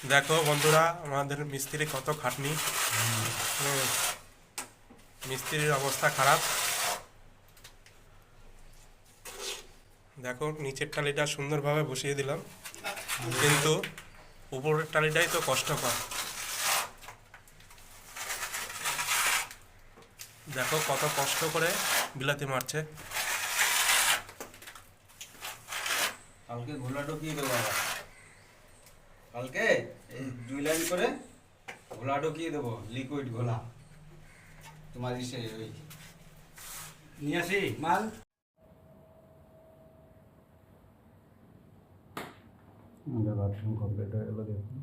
দেখো বন্ধুরা, আমাদের মিস্ত্রি কত খাটনি। মিস্ত্রির অবস্থা খারাপ। দেখো, নিচের টালিটা সুন্দরভাবে বসিয়ে দিলাম, কিন্তু উপরের টালিটাই তো কষ্টকর। দেখো কত কষ্ট করে বিলাতি মারছে। কালকে ঘোলা ঢুকিয়ে দেবো আবার। কালকে এই 2 লাইন করে ঘোলা ঢুকিয়ে দেবো, লিকুইড ঘোলা। তোমার ইসে ওই নিয়ে আসি মাল। বাথরুম কমপ্লিট হয়ে গেল, দেখুন।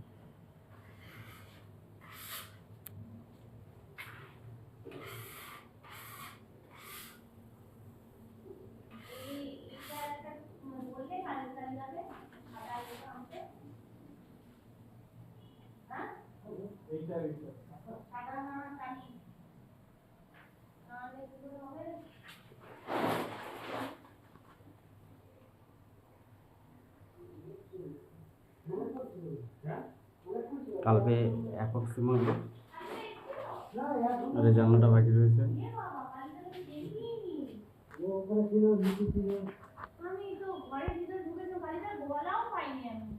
কালকে একক সীমা রেজাল্টটা বাকি রয়েছে। আমি তো ঘরের ভিতরে ঢুকে তো বাড়িটা গোয়ালাও পাইনি আমি।